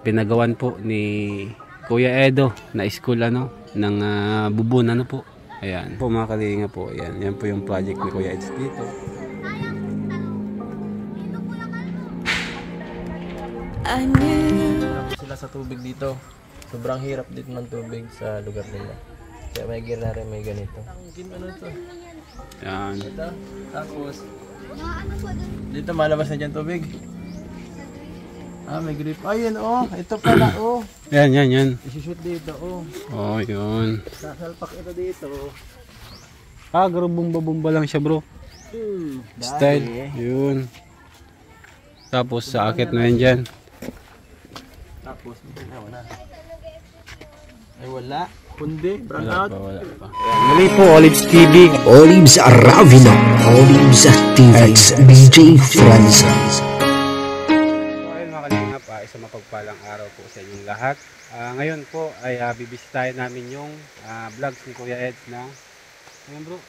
pinagawan po ni Kuya Edo na school ng Bubon po. Ayan po mga kalinga po. Ayan, yan po yung project ni Kuya Eds dito. Sila sa tubig dito. Sobrang hirap dito ng tubig sa lugar nila. Kaya may gear na rin, may ganito. Ano to? Ayan. Ito. Tapos dito malabas na dyan tubig. May grip. Ayun ito pala Yan. I-shoot dito Yun. Sasalpak ito dito. Bumba lang siya bro. Style. Yun. Tapos sa akit na yan dyan. Tapos wala. Ay wala. Kundi, brown out. Wala pa. Muli po, Olives TV. Olives Aravino. Olives TV. BJ Francis. Ayun mga kalingap, isang mapagpalang araw po sa inyong lahat. Ngayon po ay bibisitahin namin yung vlogs ni Kuya Eds na ayun bro,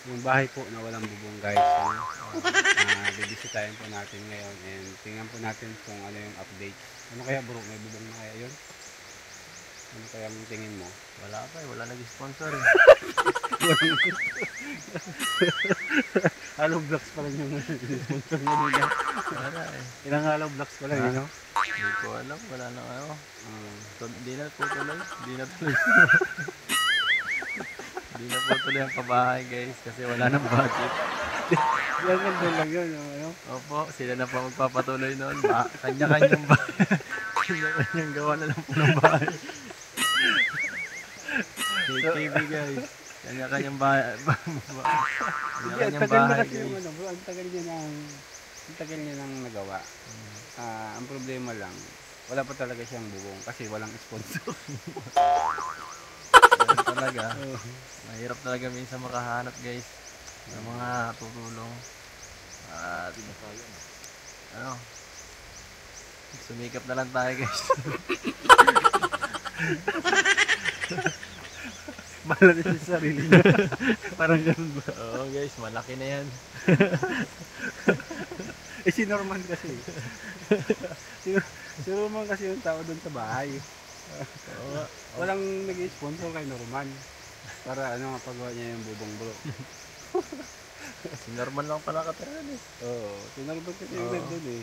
yung bahay po na walang bubong guys. Bibisitahin po natin ngayon and tingnan po natin kung ano yung update. Ano kaya bro, may bubong na kaya yun? Ano kaya mong tingin mo? Wala pa wala nag-sponsor Halo vlogs pa lang yung sponsor mo nila. Ilang halo vlogs pa lang yun, no? Hindi ko alam, wala na Hindi na po tuloy. Hindi na po tuloy ang pabahay guys kasi wala nang budget. Yan lang yun, Opo, sila na po magpapatuloy noon. Kanya-kanyang bahay. Kanya-kanyang gawa na lang po ng bahay. KTV guys. Kanya-kanyang bahay. Kanya-kanyang bahay guys. Ang tagal niya nang nagawa. Ang problema lang, wala pa talaga siyang bubong kasi walang sponsor. Talaga. Mahirap talaga minsan makahanap guys ng mga tutulong. At sumikap na lang tayo guys. Bahala na sa sarili niya. Parang ganun ba? Oo guys, malaki na yan. Si Norman kasi. Si Norman kasi yung tao doon sa bahay. Walang nag-sponsor kay Norman. Para mapagawa niya yung bubong bro. Si Norman lang pala katira eh. Si Norman kasi yung nandun eh.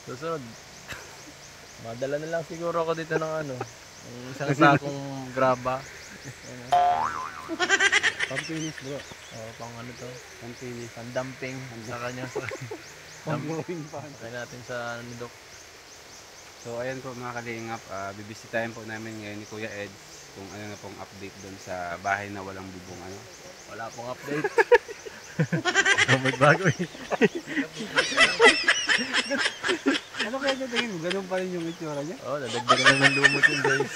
Susunod. Madala na lang siguro ako dito ng isang sakong graba. Pampinis bro. Pang to? Pampinis. Pandamping sa kanya. Pang-growing pa. Sakay natin sa nidok. So ayan po mga kalingap, bibisitahin po namin ngayon ni Kuya Eds kung ano na pong update doon sa bahay na walang bubong. Wala pong update. Magbago eh. Ano kaya niya tingin mo? Ganun pa rin yung itsura niya? Dadagdagan lang ng lumot yun guys.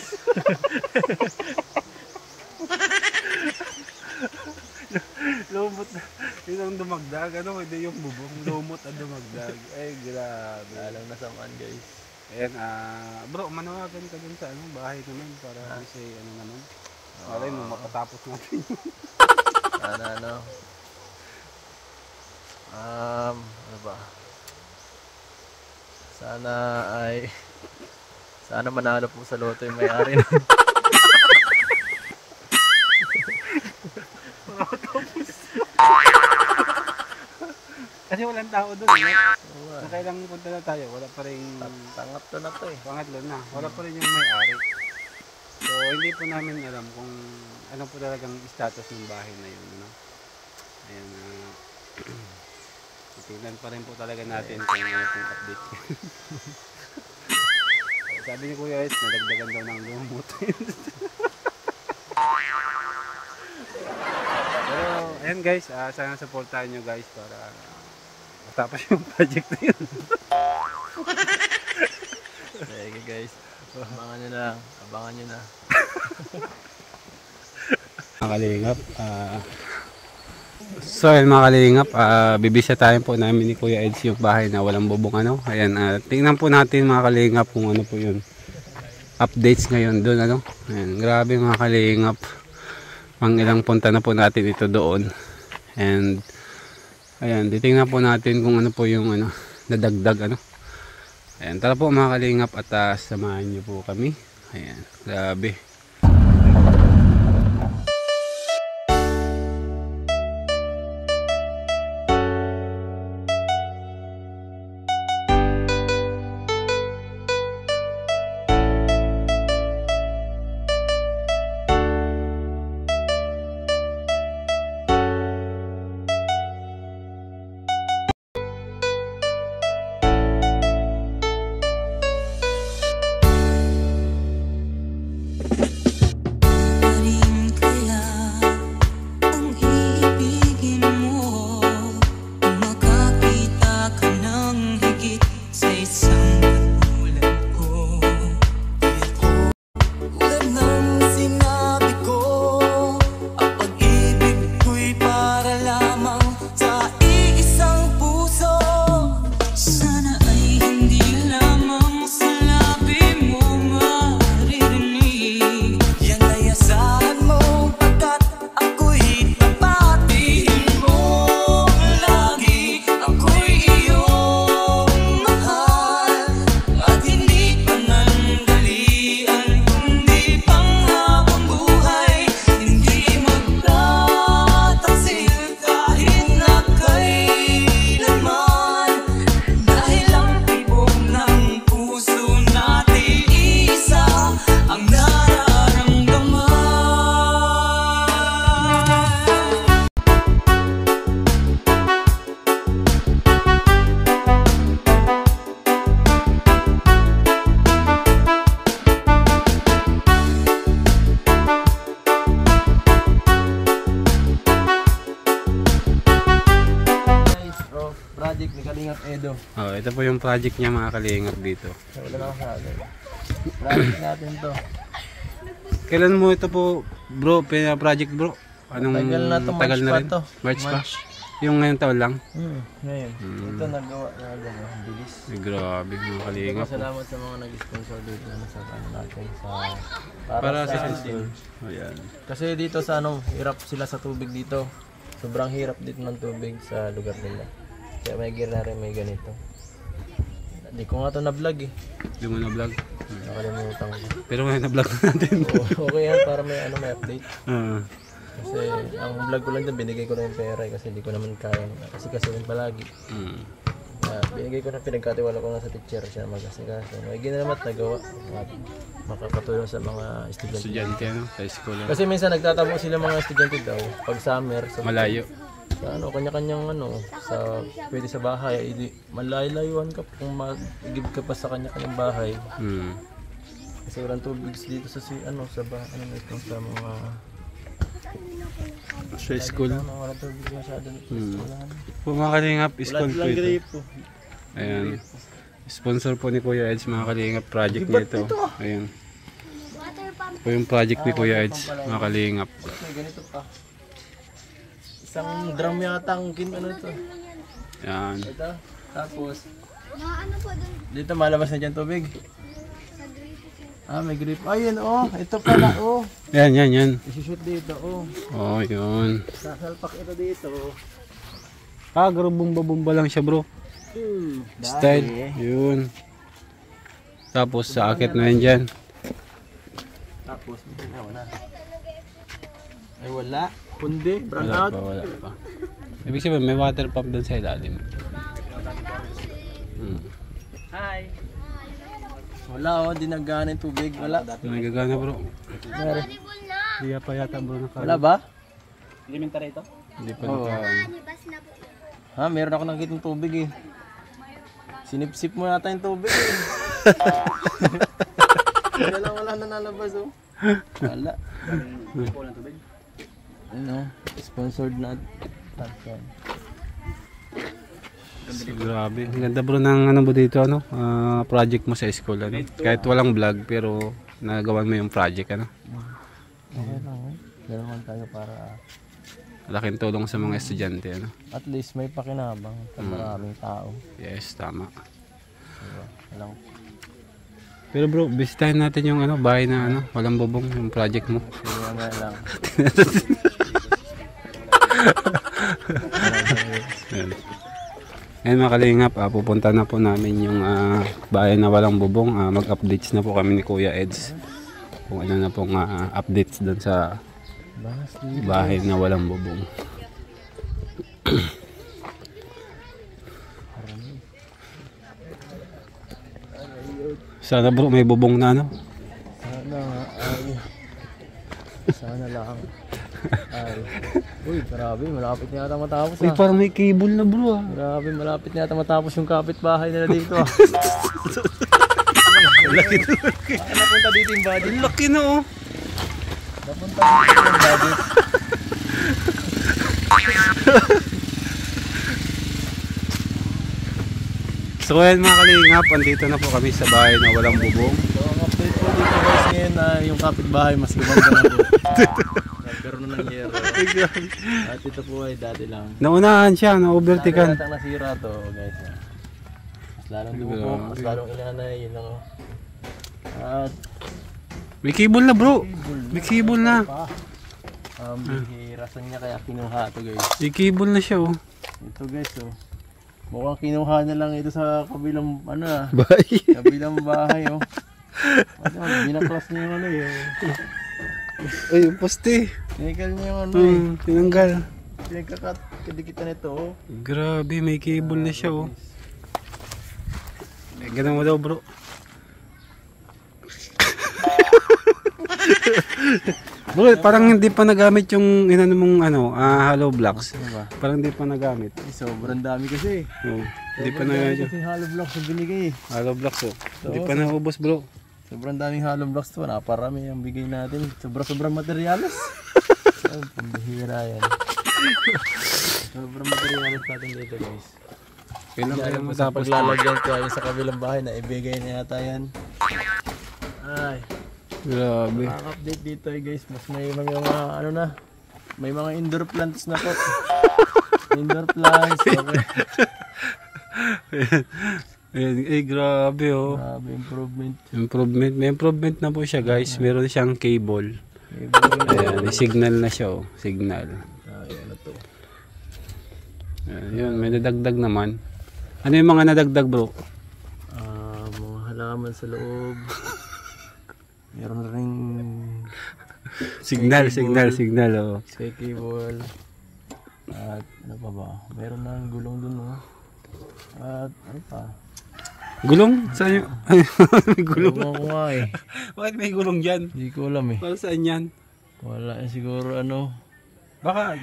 Lumot na. Yun ang dumagdag. Hindi yung bubong. Lumot ang dumagdag. Ay, grabe. Alam na samaan guys. Ayan, bro, manawagan ka dun sa bahay naman para kasi naman. Malay mo, makatapos natin. Ano ba? Sana manalo po sa loto yung may-ari na. Kasi walang tao doon. Kailang punta na tayo, wala pa rin. Pangatlo na to eh. Pangatlo na, wala pa rin yung may-ari. So hindi po namin alam kung ano po talagang status ng bahay na yun. Ayan, tingnan pa rin po talaga natin kung ano pong update. Sabi ni Kuya Eds, nadagdagan daw ng lumot. Pero ayan guys, sana supportahan nyo guys para matapos yung project na yun. Sige guys, abangan nyo na. Mga kalingap, so ayun mga kalingap, bibisitahin po namin ni Kuya Eds yung bahay na walang bubong. Ayan, tingnan po natin mga kalingap kung ano po yun updates ngayon doon. Ayan, grabe mga kalingap, pang ilang punta na po natin ito doon. And ayan, titingnan po natin kung ano po yung nadagdag Ayan, tara po mga kalingap at samahan nyo po kami. Ayan, grabe. Project ni Kalingap Edo. Oh, ito po yung project niya mga kalingap dito. Wala na ako sa akin. Project natin to. Kailan mo ito po bro, project bro? Anong Tagal na to, tagal March na pa rin? to. March pa? March. Yung ngayong taon lang? Ngayon. Ito nagawa na gano'n. Ang bilis. Ay, grabe mga kalingap. Salamat sa mga nag-sponsor dito na sa ano natin sa Para sa ano school. Ayan. Kasi dito sa ano, hirap sila sa tubig dito. Sobrang hirap dito ng tubig sa lugar nila. Kaya may gear na rin, may ganito. Hindi ko nga ito na-vlog eh. Hindi mo na-vlog? Nakalimutan ko. Pero ngayon na-vlog natin. Okay yan, para may ano, may update. Ah. Kasi ang vlog ko lang dyan, binigay ko na yung pera eh, kasi hindi ko naman kaya. Kasi rin palagi. Binigay ko na, pinagkatiwala ko na sa teacher siya mag-asikaso. May ginalamat nagawa. Makakatulong sa mga estudyante. Estudyante ano, sa school. Kasi minsan nagtatabo sila mga estudyante daw pag summer. Sa Malayo. Sa ano, kanya-kanyang ano, sa pwede sa bahay, malayo-layuan ka kung mag-give ka pa sa kanya-kanyang bahay. Kasi walang tubig dito sa ano sa ano ito sa mga Sa school. walang tubig masyado dito sa eskwelahan. Po mga kalingap, school po ito. Ayan. Sponsor po ni Kuya Edge mga kalingap, project niya ito. Ayan. Ito po yung project ni Kuya Edge mga kalingap. May ganito pa. Isang drum yata ang ano ito. Ayan. Ito. Tapos, Ano po dun dito malabas na dyan tubig. sa grito po? Ah, may grip. Ayun, oh. Ito pala, oh. Yan, yan, yan. Isushoot dito, oh. Oh, yun. Sasalpak ito dito. Ah, bumba-bumba lang siya bro. Style. Yun. Tapos sa akit na yan dyan. Tapos, wala. Ay, wala. Kundi, brown Wala out. pa, wala pa. Ibig sabihin, may water pump doon sa ilalim. Hi. Wala, oh. Di nagana yung tubig. Wala. Nagagana bro. Meron. Hindi pa yata bro naka. Wala ba? Hindi pa naka. Nibas na po. Ha, meron ako nakikita ng tubig eh. Sinipsip mo yata yung tubig eh. Wala na nalabas oh. Wala. Walang tubig. Ano, sponsored na. Grabe. Ang ganda bro ng ano mo dito ano, project mo sa school ano. Kahit walang vlog pero nagawan mo yung project ano. Okay lang eh. Meron man tayo para Laking tulong sa mga estudyante ano. at least may pakinabang sa maraming tao. Yes, tama. Diba? Walang Pero bro, bisitahin natin yung ano, bahay na ano, walang bubong yung project mo. mamaya lang. Ayan. Ngayon mga kalingap, pupunta na po namin yung bahay na walang bubong. Mag-updates na po kami ni Kuya Eds kung ano na pong updates doon sa bahay na walang bubong. Sana bro may bubong na ano. Sana lang. Uy, grabe, malapit na yata matapos Uy, parang may cable na bro Grabe, malapit na yata matapos yung kapitbahay nila dito Laki na. Napunta dito yung budget. Laki na oh. Napunta dito yung budget. So ayan mga kalingap, andito na po kami sa bahay na walang bubong. So, ang update po dito guys ngayon na yung kapitbahay mas gumanda na po. Nagkaroon na ng yero. At ito po ay dati lang. Naunahan siya, na-overtikan. Dati nasira to guys. Mas lalong dumubo, mas lalong inanay, yun lang. At May cable na bro. May cable na. bihirasan niya kaya kinuha to guys. May cable na siya oh. Ito guys oh. Mukhang kinuha na lang ito sa kabilang Bahay. kabilang bahay oh. Binaklas niya yung Ay, yung poste. Tinanggal niya yung Tinanggal. pinagkakat kadikitan nito oh. Grabe, may cable na siya oh. Ganun mo daw bro. Bro, parang hindi pa nagamit yung inano mong hollow blocks. Ano ba? Parang hindi pa nagamit. Sobrang dami kasi. Oh, hindi pa Sobrang dami nagamit. kasi hollow blocks yung binigay. Hollow blocks oh. Hindi pa naubos bro. Sobrang daming hollow blocks to. Naparami ang bigay natin. Sobrang materials. Pambihira yan. Sobrang materials natin dito guys. Kailan kaya Kaya matapos? paglalagyan ko ay sa kabilang bahay na ibigay na yata yan. Ay. Grabe. Update dito guys. Mas may mga may mga indoor plants na po. Indoor plants. Okay. Ay, grabe oh. Grabe improvement. Improvement. May improvement na po siya guys. Meron siyang cable. Ayan, may signal na siya oh. Signal. Ano to? Ayan, yun, may nadagdag naman. Ano yung mga nadagdag bro? Mga halaman sa loob. Meron ring Signal oh. sky cable. At ano pa ba? Meron na gulong dun oh. At ano pa? Gulong? Saan yun? May gulong. Gulong ko nga eh. Bakit may gulong dyan? Hindi ko alam eh. Para saan yan? Wala eh siguro Baka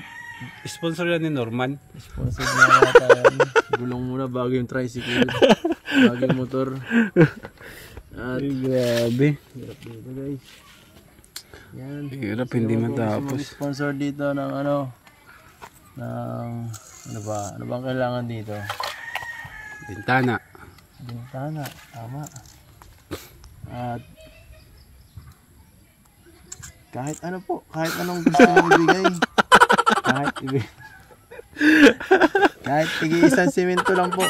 sponsor yan ni Norman. sponsor na yata yan. Gulong muna bago yung tricycle. Bago yung motor. At Ay, grabe. hirap dito guys. Yan. Hirap hindi matapos. Sponsor dito ng ng ano ba? Ano bang kailangan dito? Bintana. Bintana, tama. At kahit ano po, kahit anong gusto mong ibigay. Kahit tigi-isang simento lang po.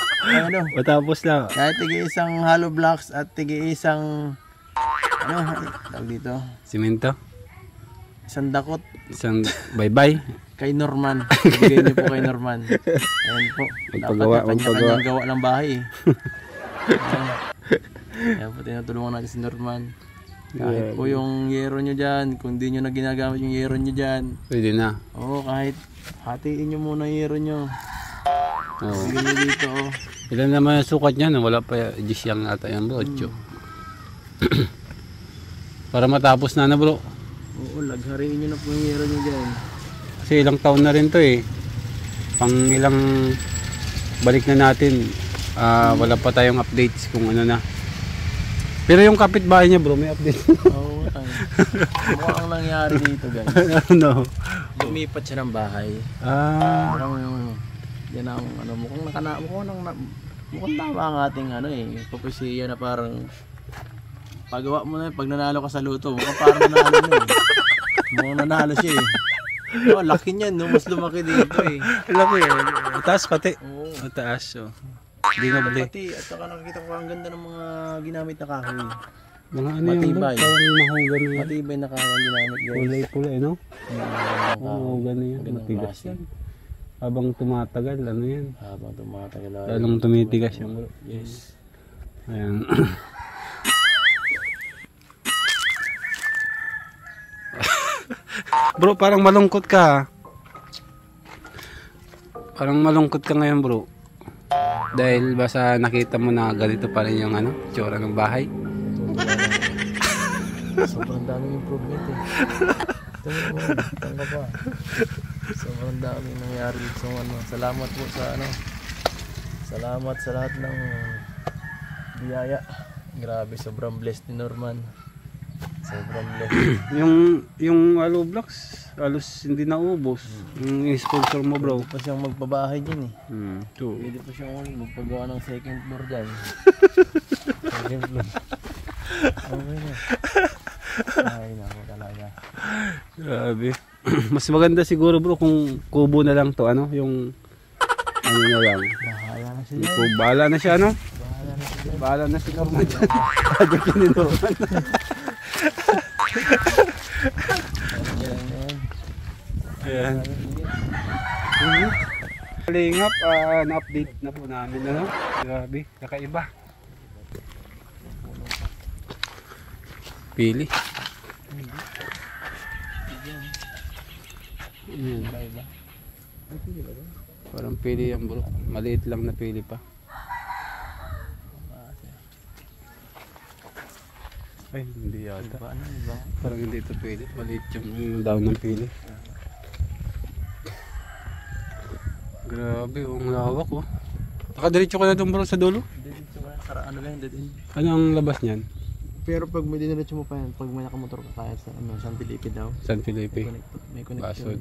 Matapos lang. Kahit tigi-isang hollow blocks at tigi-isang tawag dito, Simento. isang dakot Isang bye-bye. kay Norman. Ibigay niyo po kay Norman. Ayan po. Magpagawa, Dapat kanya-kanyang gawa ng bahay eh. Ayan po, tinutulungan natin si Norman. Kahit po yung yero nyo dyan, kung di nyo na ginagamit yung yero nyo dyan, Pwede na. oo, kahit hatiin nyo muna yung yero nyo. Oo. Bigyan nyo dito, oh. Ilan naman yung sukat niya? Wala pa 10 yang ata yan bro. 8. Para matapos na bro. Oo, laghariin nyo na po yung yero nyo dyan. Kasi ilang taon na rin to eh. Pang ilang balik na natin. Wala pa tayong updates kung ano na. Pero yung kapitbahay niya bro, may update. Oo, mukhang nangyari dito guys. No. Lumipat siya ng bahay. Parang yan ang mukhang tama ang ating propesya na parang pagawa mo na pag nanalo ka sa luto, mukhang parang nanalo mo eh. Mukhang nanalo siya eh. Oh, laki niyan no, mas lumaki dito eh. Laki eh. Mataas pati. Oo. Mataas oh. Hindi na bali. Pati at saka nakikita ko ang ganda ng mga ginamit na kahoy. Mga ano yung bro? Matibay. Parang mahugan yan. Matibay na kahoy ang ginamit guys. Kulay-kulay no? Oo, ganun yan. Magandang Matigas klase. yan. habang tumatagal, ano yan? Habang tumatagal. Lalong tumitigas yung bro. Yes. Ayan. Bro, parang malungkot ka. Parang malungkot ka ngayon, bro. Dahil basta nakita mo na ganito pa rin yung tsura ng bahay. Sobrang daming improvement eh. Tingnan mo, tanga pa. Sobrang daming nangyari dito sa Salamat po sa Salamat sa lahat ng biyaya. Grabe, sobrang blessed ni Norman. Sobrang blessed. yung hollow blocks, halos hindi naubos. Yung sponsor mo, bro. Pwede pa siyang magpabahay dyan eh. Ito. Pwede pa siyang magpagawa ng second floor dyan. Second floor. Okay na. Ay, naku talaga. Grabe. Mas maganda siguro, bro, kung kubo na lang to, yung na lang. Bahala na siya. Bahala na siya, Bahala na siya. Bahala na si Norman dyan. Project ni Norman. Ayan. Kalingap, na-update na po namin, Grabe, kakaiba. Pili. Ayan. Parang pili yan, bro. Maliit lang na pili pa. Ay, hindi yata. Parang hindi ito pili. Maliit yung daw ng pili. Grabe, ang lawak, oh. Nakadiretso ka na doon, bro, sa dulo? Diretso ka na. Ano lang, din. Ano ang labas niyan? Pero pag may diniretso mo pa yan, pag may nakamotor ka kaya sa San Felipe daw. San Felipe. May connection. Basod.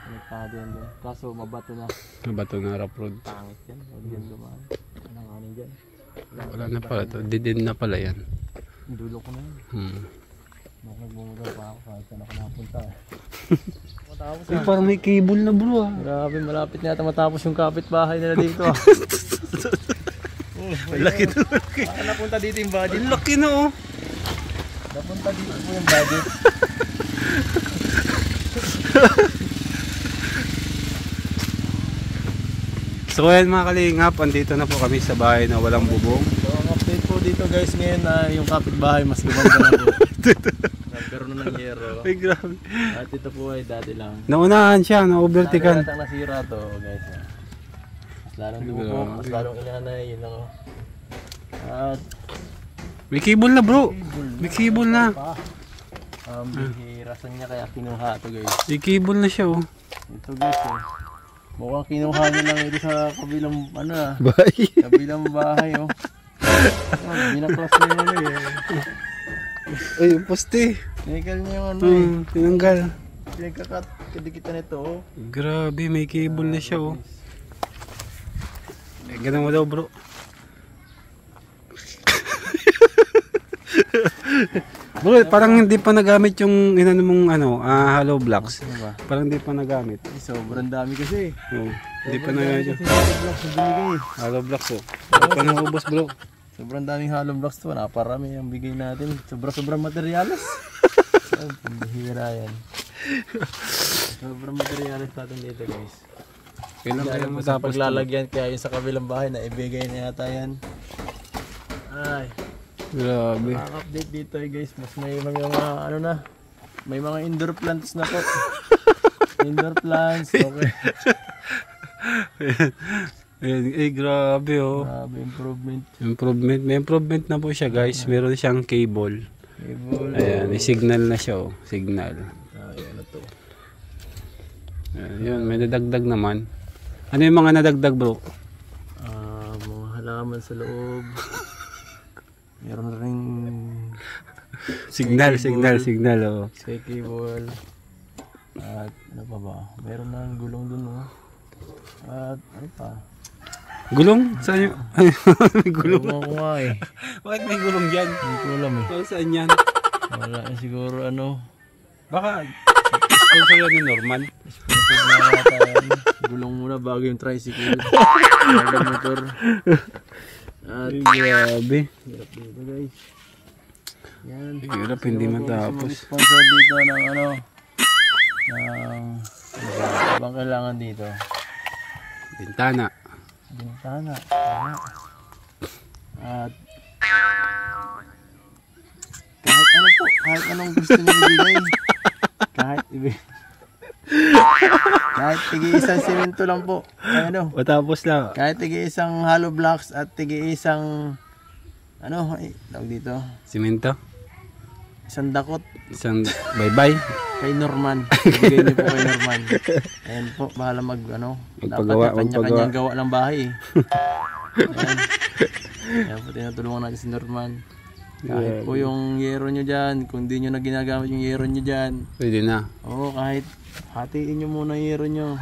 Konektado yan doon. Kaso mabato na. Bato na rough road. Pangit yan. Huwag yan dumaan. Anong anin dyan? Wala na pala to. Didin na pala yan. Dulo ko na yun. Bakit bumugaw pa ako kahit saan ako napunta. Matapos Ay, parang may cable na, bro, ah. Grabe, malapit na yata matapos yung kapitbahay nila dito. Laki na, laki. Baka napunta dito yung budget. Laki na, oh. Napunta dito po yung budget. So ayan mga kalingap, andito na po kami sa bahay na walang bubong. So ang update po dito guys ngayon na yung kapitbahay mas gumanda na po. Nagkaroon na ng yero. Ay, grabe. At ito po ay dati lang. Naunahan siya, na-overtikan. Natang nasira to guys. Mas lalong dumukok, mas lalong inanay, yun lang. At May cable na, bro. May cable na. bihirasan niya kaya kinuha to guys. May cable na siya, oh. Ito guys eh. Mukhang kinuha niya lang ito sa kabilang Bahay. kabilang bahay oh. Binaklas niya yung Ay, yung poste. Tinigil niya yung Tinanggal. pinagkakat kadikitan nito oh. Grabe, may cable na siya, oh. Ganun mo daw, bro. Bro, parang hindi pa nagamit yung inano mong hollow blocks. Ano ba? Parang hindi pa nagamit. Sobrang dami kasi. Oo. Hindi pa nagamit yung Hollow blocks na binigay. hollow blocks, oh. Hindi pa naubos, bro. Sobrang daming hollow blocks to. Naparami ang bigay natin. Sobrang materialis. Pambihira yan. Sobrang materialis natin dito guys. Kailan kaya Kaya matapos to? paglalagyan kaya yung sa kabilang bahay na ibigay na yata yan. Ay. Grabe. Ang update dito guys, mas may mga may mga indoor plants na po. Indoor plants, okay. Ay, grabe, oh. Grabe, improvement. Improvement. May improvement na po siya, guys. Meron siyang cable. Cable. Ayan, may signal na siya, oh. Signal. Ano to? Ayan, yun, may nadagdag naman. Ano yung mga nadagdag, bro? Mga halaman sa loob. Meron ring Signal, cable. signal, oh. sky cable. At ano pa ba? Meron ng gulong dun, oh. At ano pa? Gulong? Saan yung... may gulong? Gulong ko nga eh. Bakit may gulong dyan? Hindi ko alam eh. Saan yan? Wala eh, siguro ano. Baka sponsor yan ni Norman. Sponsor na yata yan. Gulong muna bago yung tricycle. Bago yung motor. At Ay, grabe. hirap dito guys. Yan. Hirap, hindi matapos. Sponsor dito ng ano bang kailangan dito? Bintana. Bintana. Tama. At kahit ano po, kahit anong gusto niyo ibigay. Kahit tigi-isang semento lang po. Ay, ano? Matapos lang. Kahit tigi-isang hollow blocks at tigi-isang ano, ay, tawag dito. Simento. Isang dakot Isang bye-bye. kay Norman. Bigay niyo po kay Norman. Ayan po, bahala mag ano. Magpagawa, Dapat kanya-kanyang gawa ng bahay eh. Ayan. Ayan po, tinutulungan natin si Norman. Kahit po yung yero nyo dyan, kung di nyo na ginagamit yung yero nyo dyan. Pwede na. Oo, kahit hatiin nyo muna yung yero nyo.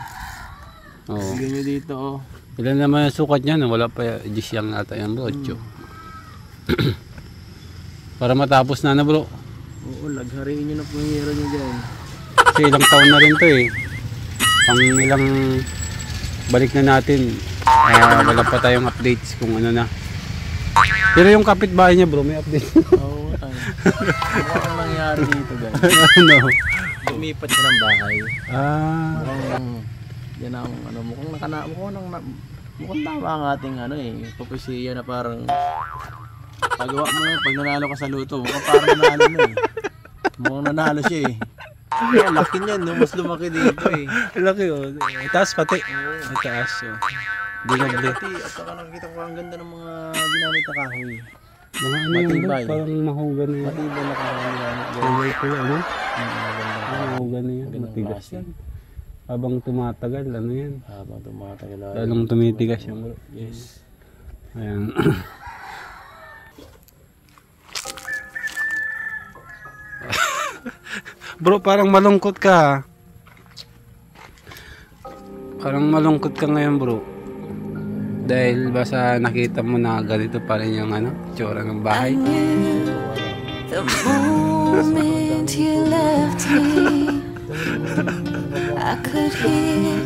Oo. Bigyan nyo dito oh. Ilan naman yung sukat niya? No? Wala pa 10 yang ata yan bro. 8. Para matapos na bro. Oo, laghariin nyo na po yung yero nyo dyan. Kasi ilang taon na rin to eh. Pang ilang balik na natin. Wala pa tayong updates kung ano na. Pero yung kapitbahay niya bro, may update. Oo, ano nangyari dito guys? Ano? Lumipat siya ng bahay. Ah. Yan ang ano, mukhang tama ang ating ano eh, propesya na parang pagawa mo na pag nanalo ka sa luto, mukhang parang nanalo na eh. Mukhang nanalo siya eh. Kaya laki niyan, no? Mas lumaki dito eh. Laki oh. Itaas pati. Itaas oh. Dinable. Pati, at saka nakikita ko ang ganda ng mga ginamit na kahoy. Mga ano yung bro? Matibay. Parang mahugan na yan. Matibay na kahoy ginamit. Kulay ko ano? Maganda. Mahugan na yan. Matigas yan. Habang tumatagal, ano yan? Habang tumatagal. Lalong tumitigas yan bro. Yes. Ayan. Bro, parang malungkot ka. Parang malungkot ka ngayon bro. Dahil basta nakita mo na ganito pa rin yung ano, tsura ng bahay. The moment you left me, I could hear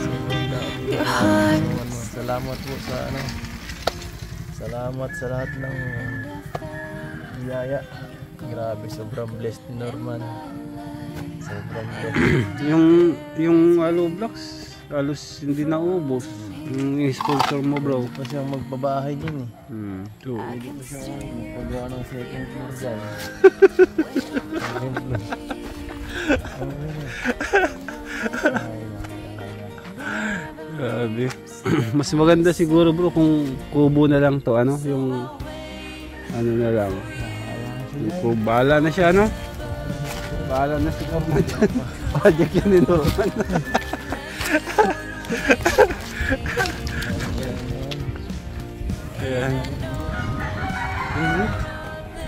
your heart. Salamat po sa ano. Salamat sa lahat ng biyaya. Grabe, sobrang blessed ni Norman. Sobrang blessed. yung hollow blocks, halos hindi naubos. Yung sponsor mo bro. Pa siyang magbabahay din eh. So, Pwede pa siyang magpagawa ng second floor dyan. Second floor. grabe. Mas maganda siguro bro kung kubo na lang to, ano, yung ano na lang. Yung kubo, bahala na siya, ano? Bahala na si Norman dyan. Project yan ni Norman. Ayan.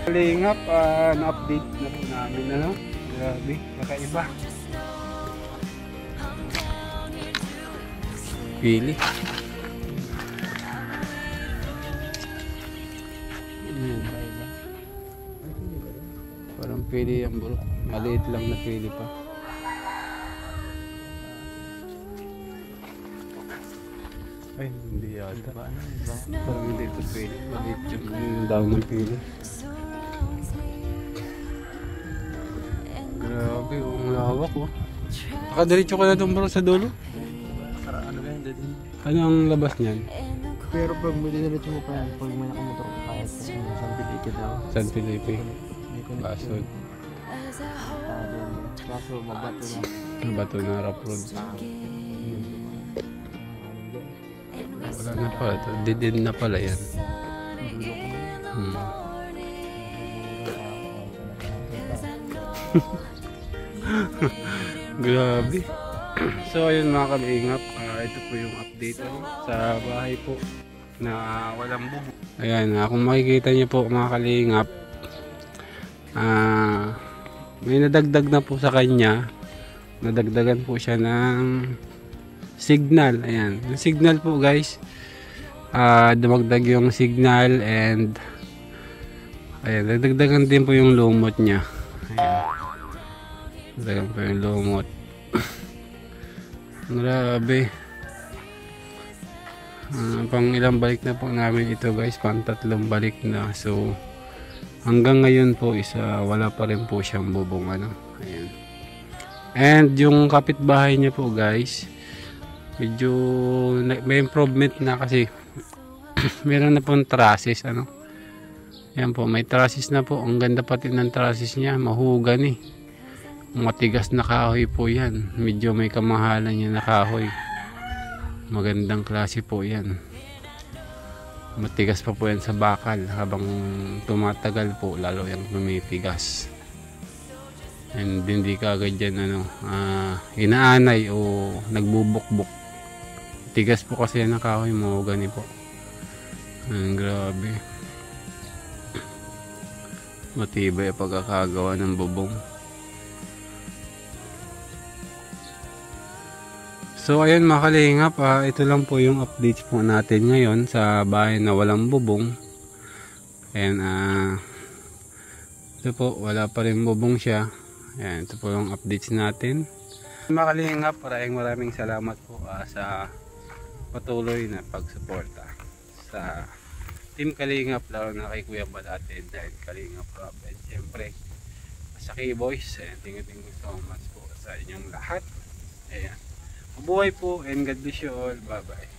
Kalingap, na-update na po namin, ano? Grabe, kakaiba. Pili. Parang pili yan bro. Maliit lang na pili pa. Ay, hindi yata. Parang hindi ito pili. Maliit yung daw ng pili. Grabe, ang lawak oh. Nakadiretso ka na doon bro sa dulo? Ano ba yun dito? Ano ang labas niyan? Pero pag may diniretso mo pa yan, pag may nakamotor ka kahit San Felipe daw. San Felipe. May connection. Basod. Kaso mabato na. Bato na Rap Road. Wala na pala. Didin na pala yan. Grabe. So ayun mga kalingap, ito po yung update sa bahay po na walang bubo. Ayan, kung makikita niyo po mga kalingap, may nadagdag na po sa kanya. Nadagdagan po siya ng signal. Ayan, yung signal po guys, dumagdag yung signal and ayan, nadagdagan din po yung lumot niya. Ayan, nadagdagan po yung lumot. Grabe. Pang ilang balik na po namin ito guys, pang 3 balik na. So hanggang ngayon po wala pa rin po siyang bubong ano. Ayan. And yung kapitbahay niya po guys, medyo may improvement na kasi meron na pong trusses ano. Yan po, may trusses na po. Ang ganda pati ng trusses niya, mahugani. Matigas na kahoy po yan. Medyo may kamahalan niya na kahoy. Magandang klase po yan. Matigas pa po yan sa bakal. Habang tumatagal po, lalo yung tumitigas. And hindi ka agad dyan inaanay o nagbubukbuk. Tigas po kasi yan ng kahoy, mahogany po. Grabe. Matibay ang pagkakagawa ng bubong. So ayun mga kalingap, ito lang po yung updates po natin ngayon sa bahay na walang bubong. Ayan, ito po, wala pa rin bubong siya. Ayan, ito po yung updates natin. Mga kalingap, maraming salamat po sa patuloy na pagsuporta sa Team Kalingap, lalo na kay Kuya Balate dahil Kalingap Rob. And syempre sa K-Boys, thank you so much po sa inyong lahat. Ayan, mabuhay po and God bless you all. Bye bye.